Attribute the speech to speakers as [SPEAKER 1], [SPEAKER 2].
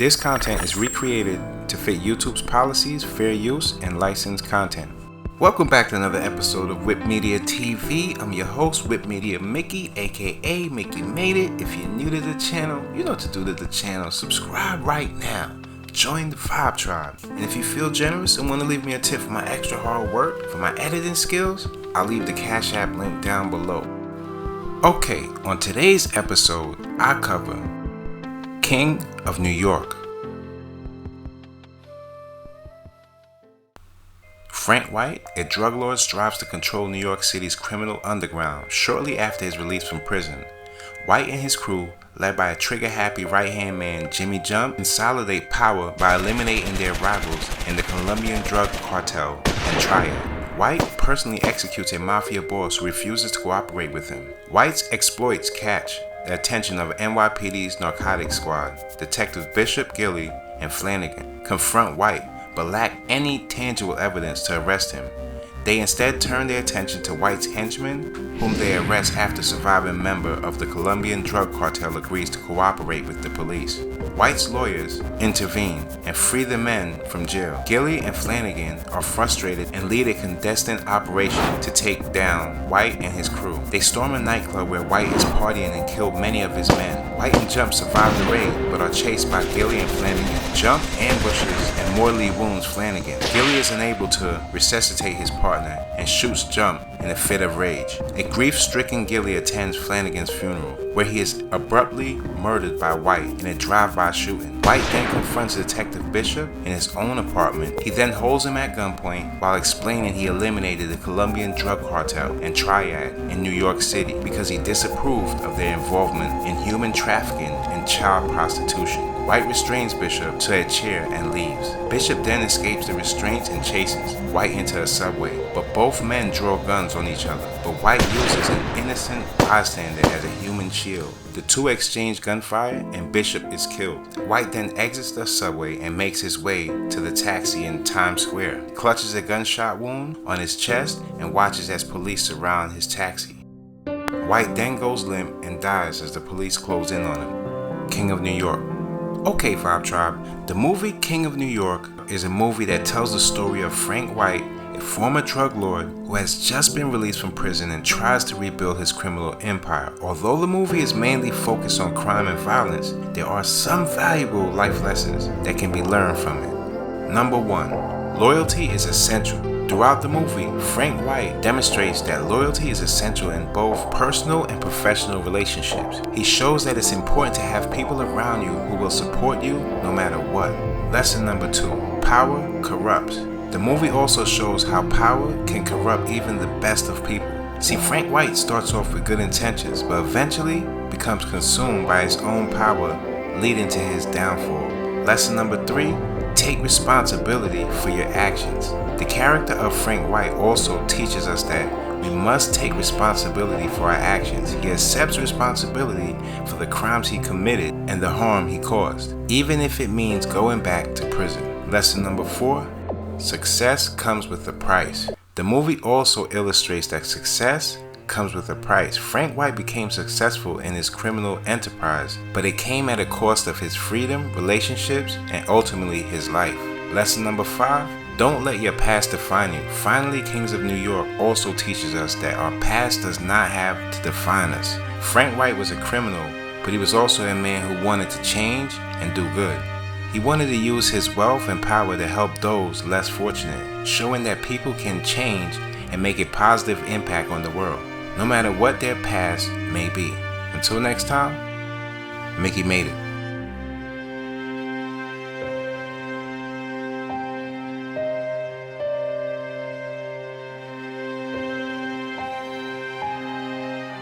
[SPEAKER 1] This content is recreated to fit YouTube's policies, fair use, and licensed content. Welcome back to another episode of movieethe TV. I'm your host, movieethe Mickey, aka Mickey Made It. If you're new to the channel, you know what to do to the channel. Subscribe right now. Join the Vibe Tribe. And if you feel generous and want to leave me a tip for my extra hard work, for my editing skills, I'll leave the Cash App link down below. Okay, on today's episode, I cover King of New York. Frank White, a drug lord, strives to control New York City's criminal underground shortly after his release from prison. White and his crew, led by a trigger-happy right-hand man, Jimmy Jump, consolidate power by eliminating their rivals in the Colombian drug cartel and triad. White personally executes a mafia boss who refuses to cooperate with him. White's exploits catch the attention of NYPD's narcotics squad. Detectives Bishop, Gilly, and Flanagan confront White but lack any tangible evidence to arrest him. They instead turn their attention to White's henchman, whom they arrest after a surviving member of the Colombian drug cartel agrees to cooperate with the police. White's lawyers intervene and free the men from jail. Gilly and Flanagan are frustrated and lead a clandestine operation to take down White and his crew. They storm a nightclub where White is partying and kill many of his men. White and Jump survive the raid but are chased by Gilly and Flanagan. Jump ambushes and mortally wounds Flanagan. Gilly is unable to resuscitate his partner and shoots Jump in a fit of rage. A grief-stricken Gilly attends Flanagan's funeral, where he is abruptly murdered by White in a drive-by shooting. White then confronts Detective Bishop in his own apartment. He then holds him at gunpoint while explaining he eliminated the Colombian drug cartel and triad in New York City because he disapproved of their involvement in human trafficking and child prostitution. White restrains Bishop to a chair and leaves. Bishop then escapes the restraints and chases White into a subway, but both men draw guns on each other. But White uses an innocent bystander as a human shield. The two exchange gunfire and Bishop is killed. White then exits the subway and makes his way to the taxi in Times Square. He clutches a gunshot wound on his chest and watches as police surround his taxi. White then goes limp and dies as the police close in on him. King of New York. Okay, Vibe Tribe, the movie King of New York is a movie that tells the story of Frank White, a former drug lord who has just been released from prison and tries to rebuild his criminal empire. Although the movie is mainly focused on crime and violence, there are some valuable life lessons that can be learned from it. Number 1. Loyalty is essential. Throughout the movie, Frank White demonstrates that loyalty is essential in both personal and professional relationships. He shows that it's important to have people around you who will support you no matter what. Lesson number 2. Power corrupts. The movie also shows how power can corrupt even the best of people. See, Frank White starts off with good intentions, but eventually becomes consumed by his own power, leading to his downfall. Lesson number 3. Take responsibility for your actions. The character of Frank White also teaches us that we must take responsibility for our actions. He accepts responsibility for the crimes he committed and the harm he caused, even if it means going back to prison. Lesson number 4. Success comes with a price. The movie also illustrates that success comes with a price. Frank White became successful in his criminal enterprise, but it came at a cost of his freedom, relationships, and ultimately his life. Lesson number 5. Don't let your past define you. Finally, Kings of New York also teaches us that our past does not have to define us. Frank White was a criminal, but he was also a man who wanted to change and do good. He wanted to use his wealth and power to help those less fortunate, showing that people can change and make a positive impact on the world, no matter what their past may be. Until next time, Mickey made it.